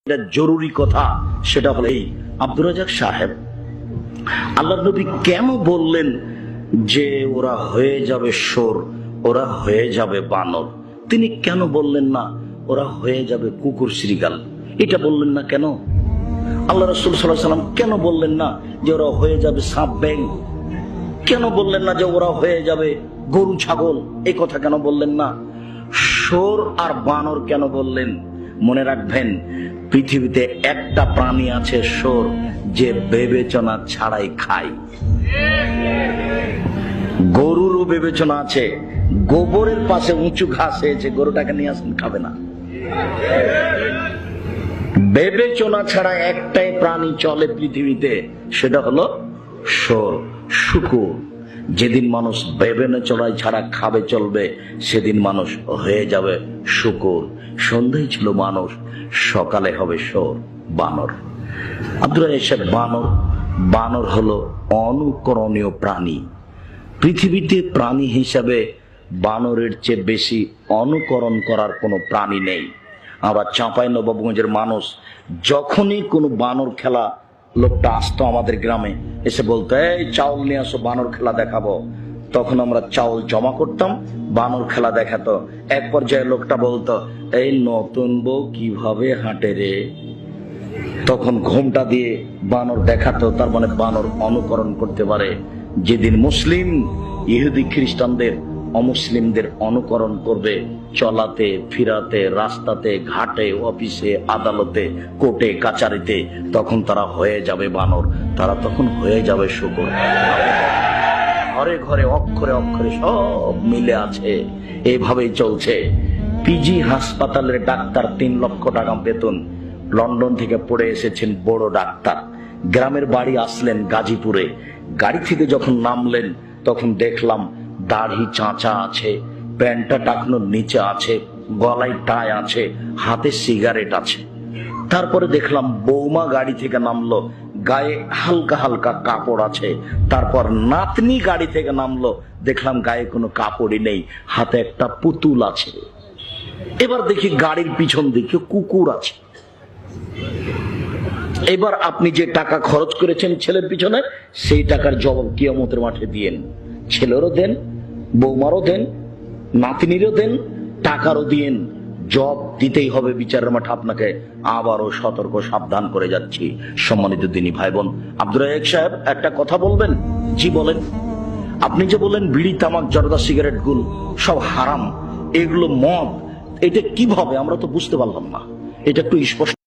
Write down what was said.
এটা জরুরি কথা, সেটা হলো এই আব্দুর রাজ্জাক সাহেব আল্লাহর নবী কেন বললেন যে ওরা হয়ে যাবে শোর, ওরা হয়ে যাবে বানর? তিনি কেন বললেন না ওরা হয়ে যাবে কুকুর শ্রীগাল? এটা বললেন না কেন? আল্লাহ রাসূল সাল্লাল্লাহু আলাইহি ওয়াসাল্লাম কেন বললেন না যে ওরা হয়ে যাবে সাপ ব্যাঙ? কেন বললেন না যে ওরা হয়ে যাবে গরু ছাগল? এই কথা কেন বললেন না? শোর আর বানর কেন বললেন? মনে রাখবেন, পৃথিবীতে একটা প্রাণী আছে শোর, যে বিবেচনা ছাড়াই খায়। গরুরও বিবেচনা আছে, গোবরের পাশে উঁচু ঘাস হয়েছে, গরুটাকে নিয়ে আসেন, খাবে না। বিবেচনা ছাড়া একটাই প্রাণী চলে পৃথিবীতে, সেটা হলো শোর, শুকুর। যেদিন মানুষ বিবেচনা ছাড়া খাবে চলবে, সেদিন মানুষ হয়ে যাবে শুকুর। সন্ধ্যায় ছিল মানুষ, সকালে হবে শোর, বানর। আব্দুর রাজ্জাক সাহেব, বানর হলো অনুকরণীয় প্রাণী। পৃথিবীতে প্রাণী হিসাবে বানরের চেয়ে বেশি অনুকরণ করার কোনো প্রাণী নেই। আবার চাঁপাইনবাবগঞ্জের মানুষ যখনই কোনো বানর খেলা লোকটা আসতো আমাদের গ্রামে, এসে বলতো এই চাউল নিয়ে আসো, বানর খেলা দেখাবো। তখন আমরা চাউল জমা করতাম, বানর খেলা দেখাতো। এক পর্যায়ে লোকটা বলতো, এই নতুন বউ কিভাবে হাঁটে রে? তখন ঘোমটা দিয়ে বানর দেখাতো, তার মানে বানর অনুকরণ করতে পারে। যেদিন মুসলিম ইহুদি খ্রিস্টানদের অমুসলিমদের অনুকরণ করবে চলাতে ফিরাতে, রাস্তাতে, ঘাটে, অফিসে, আদালতে, কোর্টে, কাচারিতে, তখন তারা হয়ে যাবে বানর, তারা তখন হয়ে যাবে শুকর। ঘরে ঘরে অক্ষরে অক্ষরে সব মিলে আছে, এইভাবেই চলছে। পিজি হাসপাতালের ডাক্তার 3 লক্ষ টাকা বেতন, লন্ডন থেকে পড়ে এসেছেন বড় ডাক্তার। গ্রামের বাড়ি আসলেন গাজীপুরে, গাড়ি থেকে যখন নামলেন তখন দেখলাম দাড়ি চাঁচা আছে, প্যান্টটা টাকনোর নিচে আছে, গলায় টাই আছে, হাতে সিগারেট আছে। তারপরে দেখলাম বৌমা গাড়ি থেকে নামলো, গায়ে হালকা হালকা কাপড় আছে। তারপর নাতনি গাড়ি থেকে নামলো, দেখলাম গায়ে কোনো কাপড়ই নেই, হাতে একটা পুতুল আছে। এবার দেখি গাড়ির পিছন দিকে কুকুর আছে। এবার আপনি যে টাকা খরচ করেছেন ছেলের পিছনে, সেই টাকার জবাব কিয়ামতের মাঠে দিয়েন। ছেলেরও দেন, বৌমারও দেন, নাতনিরও দেন, টাকারও দিয়েন। জব দিতেই হবে বিচারের মাঠে আপনাকে। আবারও সতর্ক সাবধান করে যাচ্ছি সম্মানিত দিনী ভাই বোন। আব্দুর রাজ্জাক সাহেব, একটা কথা বলবেন? জি বলেন। আপনি যে বলেন বিড়ি, তামাক, জর্দা, সিগারেট গুলো সব হারাম, এগুলো মদ, এটা কিভাবে? আমরা তো বুঝতে পারলাম না, এটা একটু স্পষ্ট